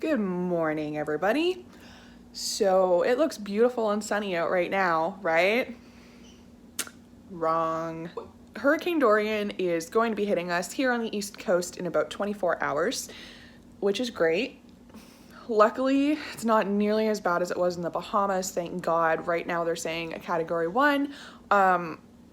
Good morning, everybody. So it looks beautiful and sunny out right now, right? Wrong. Hurricane Dorian is going to be hitting us here on the East Coast in about 24 hours, which is great. Luckily, it's not nearly as bad as it was in the Bahamas, thank God. Right now they're saying a Category 1.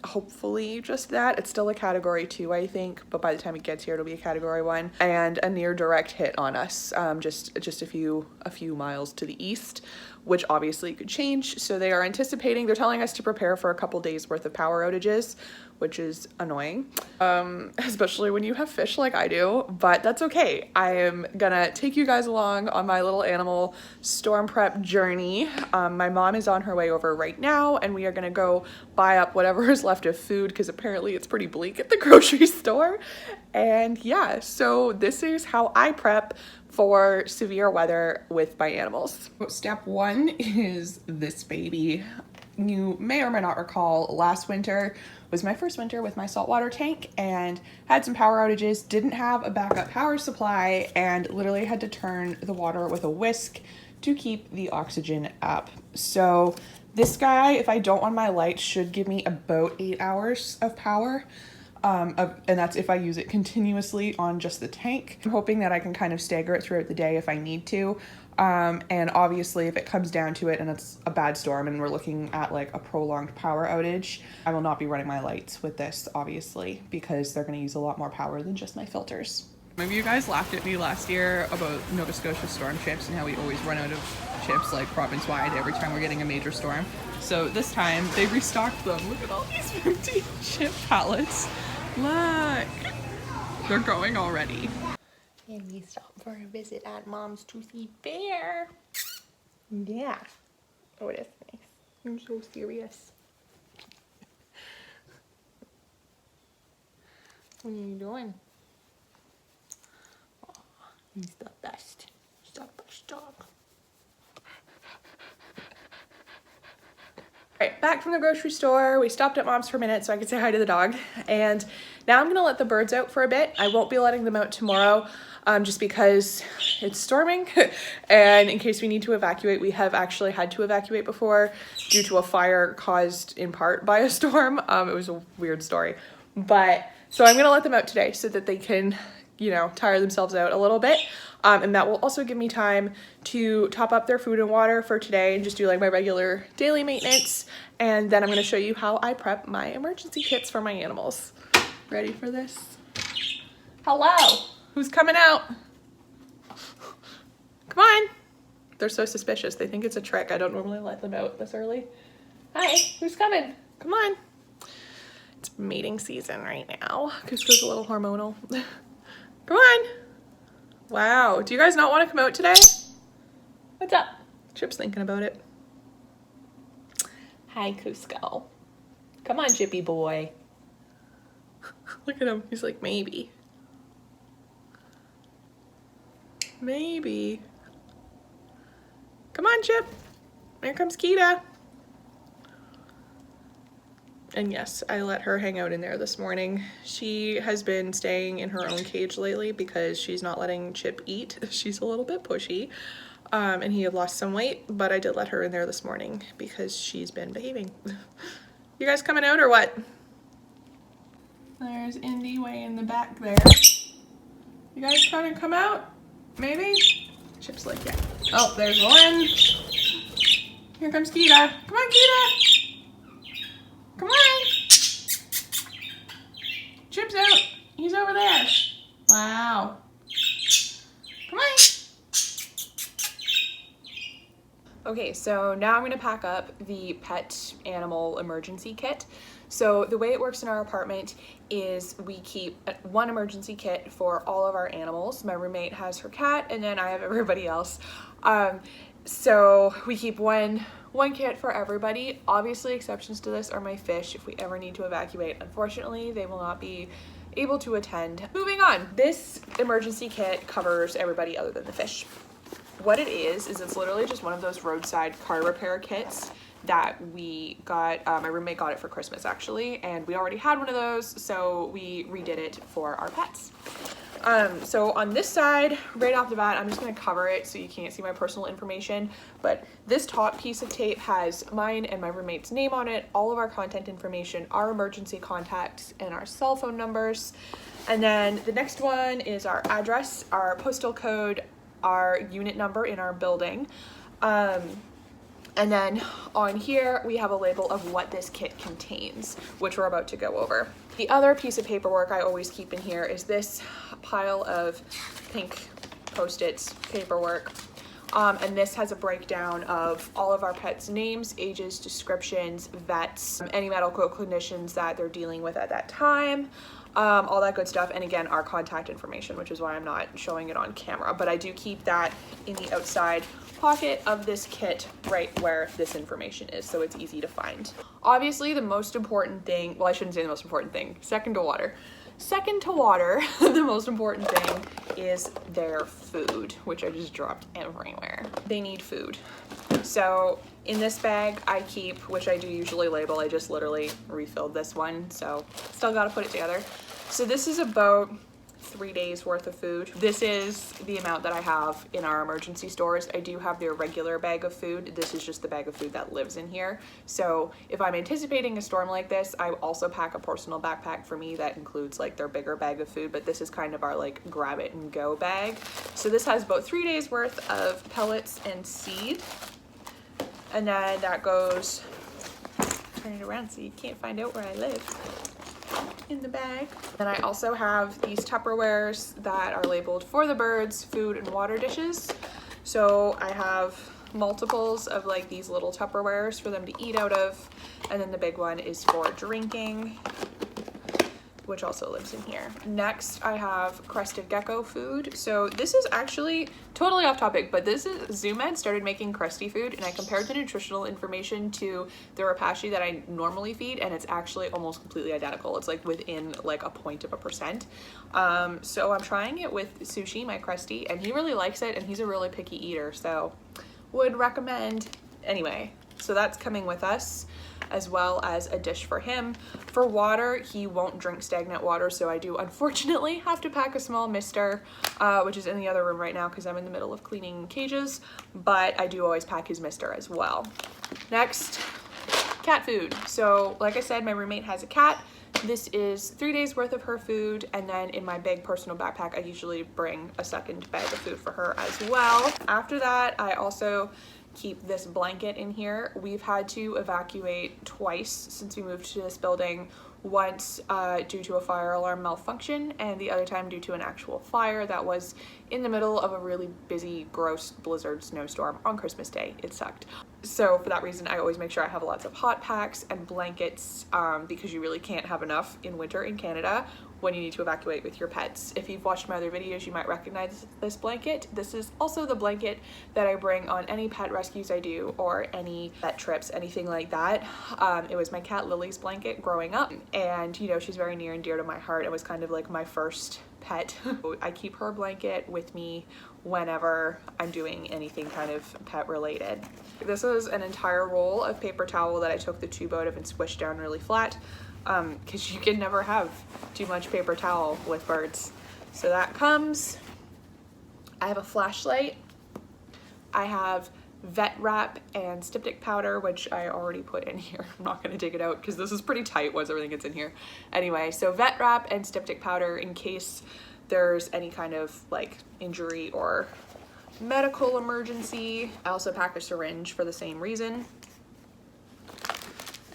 Hopefully just that. It's still a Category 2, I think, but by the time it gets here, it'll be a Category 1. And a near direct hit on us, just a few miles to the east, which obviously could change. So they are anticipating, they're telling us to prepare for a couple days worth of power outages, which is annoying, especially when you have fish like I do, but that's okay. I am gonna take you guys along on my little animal storm prep journey. My mom is on her way over right now, and we are gonna go buy up whatever is left of food because apparently it's pretty bleak at the grocery store. And yeah, so this is how I prep for severe weather with my animals. Step one is this baby. You may or may not recall last winter was my first winter with my saltwater tank and had some power outages, didn't have a backup power supply, and literally had to turn the water with a whisk to keep the oxygen up. So this guy, if I don't on my light, should give me about 8 hours of power. And that's if I use it continuously on just the tank. I'm hoping that I can kind of stagger it throughout the day if I need to. And obviously if it comes down to it and it's a bad storm and we're looking at like a prolonged power outage, I will not be running my lights with this, obviously, because they're going to use a lot more power than just my filters. Maybe you guys laughed at me last year about Nova Scotia storm chips and how we always run out of chips like province-wide every time we're getting a major storm. So this time they restocked them. Look at all these empty chip pallets. Look, they're going already. And we stopped for a visit at Mom's to see Bear. Yeah. Oh, that's nice. I'm so serious. What are you doing? Oh, he's the best. He's the best dog. Alright, back from the grocery store. We stopped at Mom's for a minute so I could say hi to the dog. And now I'm gonna let the birds out for a bit. I won't be letting them out tomorrow, just because it's storming. And in case we need to evacuate, we have actually had to evacuate before due to a fire caused in part by a storm. It was a weird story. But, so I'm gonna let them out today so that they can, you know, tire themselves out a little bit. And that will also give me time to top up their food and water for today and just do like my regular daily maintenance. And then I'm going to show you how I prep my emergency kits for my animals. Ready for this? Hello? Who's coming out? Come on. They're so suspicious. They think it's a trick. I don't normally let them out this early. Hi, who's coming? Come on. It's mating season right now. Cusco's a little hormonal. Come on. Wow, do you guys not want to come out today? What's up? Chip's thinking about it. Hi, Cusco. Come on, Chippy boy. Look at him, he's like, maybe. Maybe. Come on, Chip. Here comes Kita. And yes, I let her hang out in there this morning. She has been staying in her own cage lately because she's not letting Chip eat. She's a little bit pushy, and he had lost some weight, but I did let her in there this morning because she's been behaving. You guys coming out or what? There's Indy way in the back there. You guys trying to come out? Maybe? Chip's like, yeah. Oh, there's one. Here comes Kita. Come on, Kita. Come on! Chip's out. He's over there. Wow. Come on. Okay, so now I'm gonna pack up the pet animal emergency kit. So the way it works in our apartment is we keep one emergency kit for all of our animals. My roommate has her cat, and then I have everybody else. So we keep one kit for everybody. Obviously, exceptions to this are my fish if we ever need to evacuate. Unfortunately, they will not be able to attend. Moving on, this emergency kit covers everybody other than the fish. What it is it's literally just one of those roadside car repair kits that we got. My roommate got it for Christmas actually, and we already had one of those, so we redid it for our pets. So on this side, right off the bat, I'm just gonna cover it so you can't see my personal information, but this top piece of tape has mine and my roommate's name on it, all of our contact information, our emergency contacts, and our cell phone numbers. And then the next one is our address, our postal code, our unit number in our building. And then on here, we have a label of what this kit contains, which we're about to go over. The other piece of paperwork I always keep in here is this pile of pink Post-its paperwork. And this has a breakdown of all of our pets' names, ages, descriptions, vets, any medical conditions that they're dealing with at that time, all that good stuff. And again, our contact information, which is why I'm not showing it on camera, but I do keep that in the outside pocket of this kit right where this information is, so it's easy to find. Obviously, the most important thing, well, I shouldn't say the most important thing, second to water, the most important thing is their food, which I just dropped everywhere. They need food. So in this bag I keep, which I do usually label, I just literally refilled this one, so still gotta put it together. So this is about 3 days worth of food. This is the amount that I have in our emergency stores. I do have their regular bag of food. This is just the bag of food that lives in here. So if I'm anticipating a storm like this, I also pack a personal backpack for me that includes like their bigger bag of food, but this is kind of our like grab it and go bag. So this has about 3 days worth of pellets and seed. And then that goes, turn it around so you can't find out where I live, in the bag. Then I also have these Tupperwares that are labeled for the birds, food and water dishes. So I have multiples of like these little Tupperwares for them to eat out of. And then the big one is for drinking, which also lives in here. Next, I have crested gecko food. So this is actually totally off topic, but this is ZooMed started making crusty food, and I compared the nutritional information to the Rapashi that I normally feed, and it's actually almost completely identical. It's like within like a 0.1%. So I'm trying it with Sushi, my crusty, and he really likes it, and he's a really picky eater, so would recommend. Anyway, so that's coming with us, as well as a dish for him. For water, he won't drink stagnant water, so I do unfortunately have to pack a small mister, which is in the other room right now because I'm in the middle of cleaning cages, but I do always pack his mister as well. Next, cat food. So like I said, my roommate has a cat. This is 3 days worth of her food, and then in my big personal backpack, I usually bring a second bag of food for her as well. After that, I also keep this blanket in here. We've had to evacuate twice since we moved to this building. Once due to a fire alarm malfunction, and the other time due to an actual fire that was in the middle of a really busy, gross blizzard snowstorm on Christmas Day. It sucked. So for that reason, I always make sure I have lots of hot packs and blankets, because you really can't have enough in winter in Canada when you need to evacuate with your pets. If you've watched my other videos, you might recognize this blanket. This is also the blanket that I bring on any pet rescues I do, or any pet trips, anything like that. It was my cat Lily's blanket growing up, and you know, she's very near and dear to my heart. It was kind of like my first pet. I keep her blanket with me whenever I'm doing anything kind of pet related. This is an entire roll of paper towel that I took the tube out of and squished down really flat, because you can never have too much paper towel with birds. So that comes. I have a flashlight. I have vet wrap and styptic powder, which I already put in here. I'm not going to dig it out because this is pretty tight once everything gets in here. Anyway, so vet wrap and styptic powder in case there's any kind of like injury or medical emergency. I also pack a syringe for the same reason.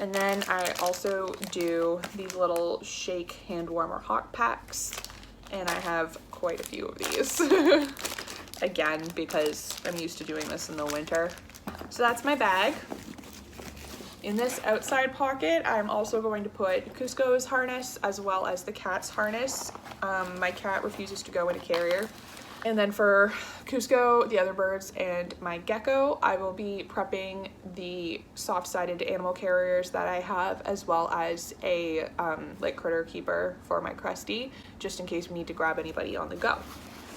And then I also do these little shake hand warmer hot packs, and I have quite a few of these. Again, because I'm used to doing this in the winter. So that's my bag. In this outside pocket, I'm also going to put Cusco's harness as well as the cat's harness. My cat refuses to go in a carrier. And then for Cusco, the other birds, and my gecko, I will be prepping the soft-sided animal carriers that I have, as well as a like critter keeper for my crusty, just in case we need to grab anybody on the go.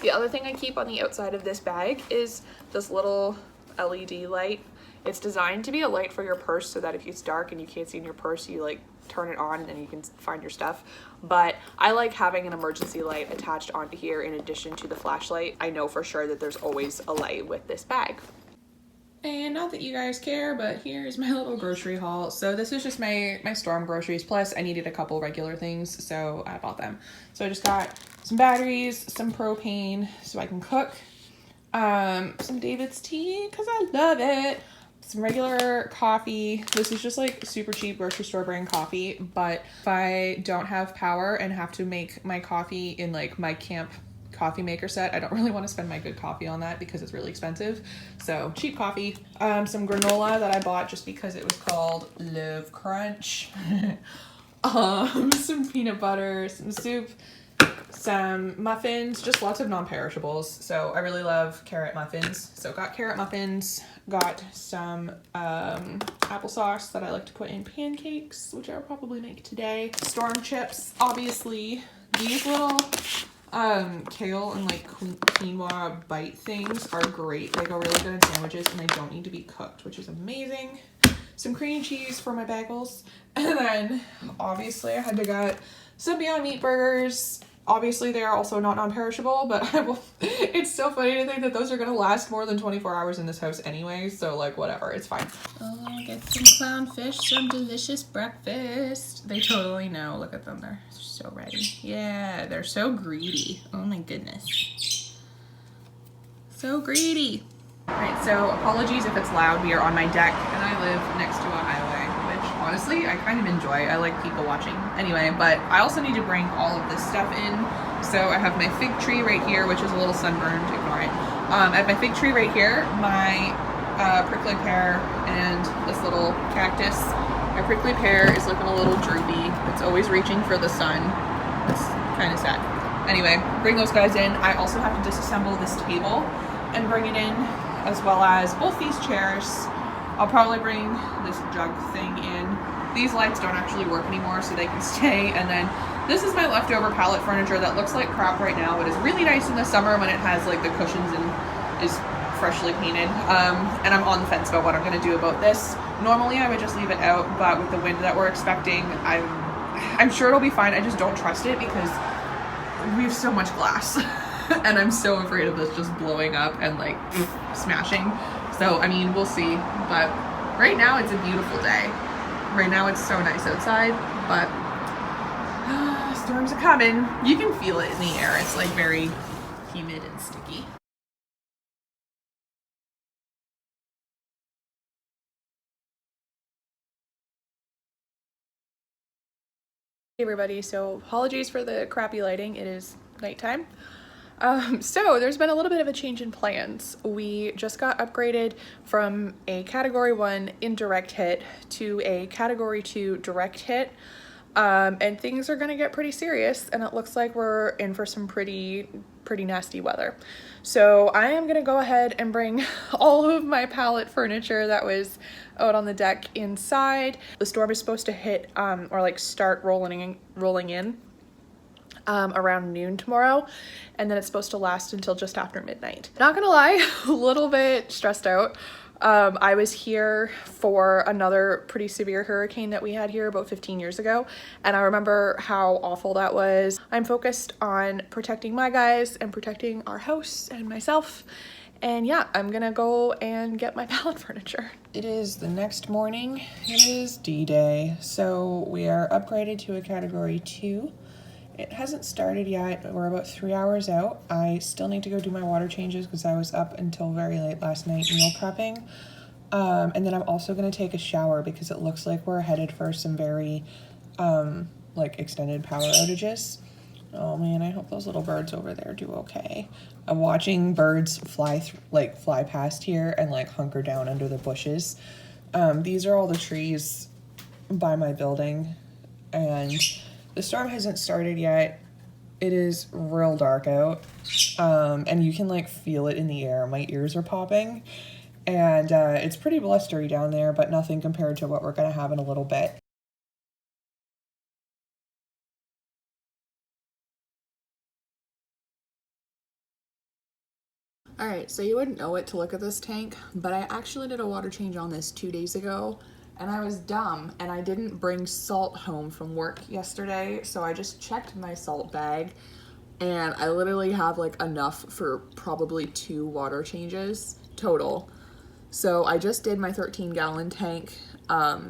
The other thing I keep on the outside of this bag is this little LED light. It's designed to be a light for your purse so that if it's dark and you can't see in your purse, you like turn it on and then you can find your stuff. But I like having an emergency light attached onto here in addition to the flashlight. I know for sure that there's always a light with this bag. And not that you guys care, but here's my little grocery haul. So this is just my storm groceries, plus I needed a couple regular things, so I bought them. So I just got some batteries, some propane so I can cook, some David's tea because I love it, some regular coffee. This is just like super cheap grocery store brand coffee, but if I don't have power and have to make my coffee in like my camp coffee maker set, I don't really want to spend my good coffee on that because it's really expensive. So cheap coffee, some granola that I bought just because it was called Love Crunch, some peanut butter, some soup, some muffins, just lots of non-perishables. So I really love carrot muffins. So got carrot muffins, got some applesauce that I like to put in pancakes, which I'll probably make today. Storm chips, obviously. These little kale and like quinoa bite things are great. They go really good in sandwiches and they don't need to be cooked, which is amazing. Some cream cheese for my bagels. And then obviously I had to get some Beyond Meat burgers. Obviously they are also not non-perishable, but it's so funny to think that those are gonna last more than 24 hours in this house anyway, so like whatever, it's fine. Oh, get some clownfish, some delicious breakfast. They totally know, look at them, they're so ready. Yeah, they're so greedy. Oh my goodness. So greedy. Alright, so apologies if it's loud. We are on my deck and I live next to a highway, which honestly I kind of enjoy. I like people watching anyway, but I also need to bring all of this stuff in. So I have my fig tree right here, which is a little sunburned, ignore it. I have my fig tree right here, my prickly pear, and this little cactus. My prickly pear is looking a little droopy. It's always reaching for the sun. It's kind of sad. Anyway, bring those guys in. I also have to disassemble this table and bring it in, as well as both these chairs. I'll probably bring this jug thing in. These lights don't actually work anymore, so they can stay. And then this is my leftover pallet furniture that looks like crap right now, but is really nice in the summer when it has like the cushions and is freshly painted. And I'm on the fence about what I'm gonna do about this. Normally I would just leave it out, but with the wind that we're expecting, I'm sure it'll be fine. I just don't trust it because we have so much glass and I'm so afraid of this just blowing up and like smashing. So, I mean, we'll see, but right now it's a beautiful day. Right now it's so nice outside, but storms are coming. You can feel it in the air. It's like very humid and sticky. Hey everybody, so apologies for the crappy lighting. It is nighttime. So there's been a little bit of a change in plans. We just got upgraded from a Category 1 indirect hit to a Category 2 direct hit. And things are gonna get pretty serious, and it looks like we're in for some pretty nasty weather. So I am gonna go ahead and bring all of my pallet furniture that was out on the deck inside. The storm is supposed to hit or like start rolling in around noon tomorrow, and then it's supposed to last until just after midnight. Not gonna lie, a little bit stressed out. I was here for another pretty severe hurricane that we had here about 15 years ago, and I remember how awful that was. I'm focused on protecting my guys and protecting our house and myself, and yeah, I'm gonna go and get my pallet furniture. It is the next morning. It is D-Day, so we are upgraded to a Category 2. It hasn't started yet. We're about 3 hours out. I still need to go do my water changes because I was up until very late last night meal prepping. And then I'm also going to take a shower because it looks like we're headed for some very like extended power outages. Oh man, I hope those little birds over there do okay. I'm watching birds fly past here and like hunker down under the bushes. These are all the trees by my building, and the storm hasn't started yet. It is real dark out, and you can like feel it in the air. My ears are popping, and it's pretty blustery down there, but nothing compared to what we're gonna have in a little bit. All right, so you wouldn't know it to look at this tank, but I actually did a water change on this 2 days ago, And I was dumb and I didn't bring salt home from work yesterday, so I just checked my salt bag and I literally have like enough for probably 2 water changes total. So I just did my 13-gallon tank.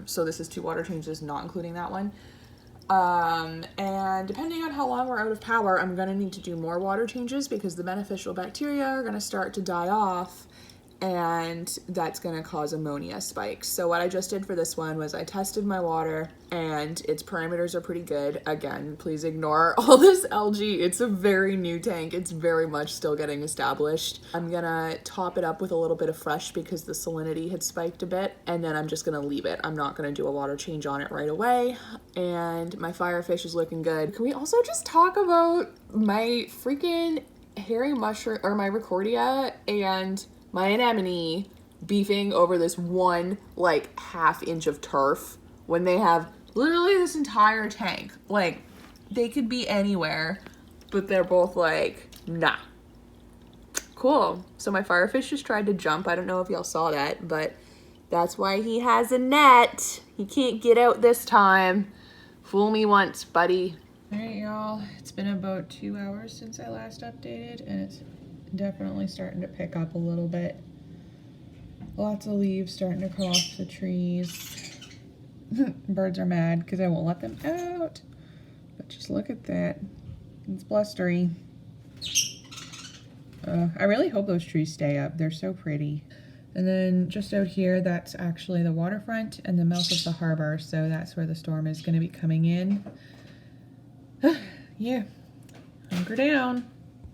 So this is 2 water changes, not including that one. And depending on how long we're out of power, I'm gonna need to do more water changes because the beneficial bacteria are gonna start to die off, and that's gonna cause ammonia spikes. So what I just did for this one was I tested my water and its parameters are pretty good. Again, please ignore all this algae. It's a very new tank. It's very much still getting established. I'm gonna top it up with a little bit of fresh because the salinity had spiked a bit, and then I'm just gonna leave it. I'm not gonna do a water change on it right away. And my firefish is looking good. Can we also just talk about my freaking hairy mushroom, or my Recordia and my anemone beefing over this one like ½ inch of turf when they have literally this entire tank? Like, they could be anywhere, but they're both like, nah. Cool. So my firefish just tried to jump. I don't know if y'all saw that, but that's why he has a net. He can't get out this time. Fool me once, buddy. All right, y'all. It's been about 2 hours since I last updated, and it's definitely starting to pick up a little bit. Lots of leaves starting to come off the trees. Birds are mad because I won't let them out. But just look at that. It's blustery. I really hope those trees stay up. They're so pretty. And then just out here, that's actually the waterfront and the mouth of the harbor. So that's where the storm is going to be coming in. Yeah, hunker down.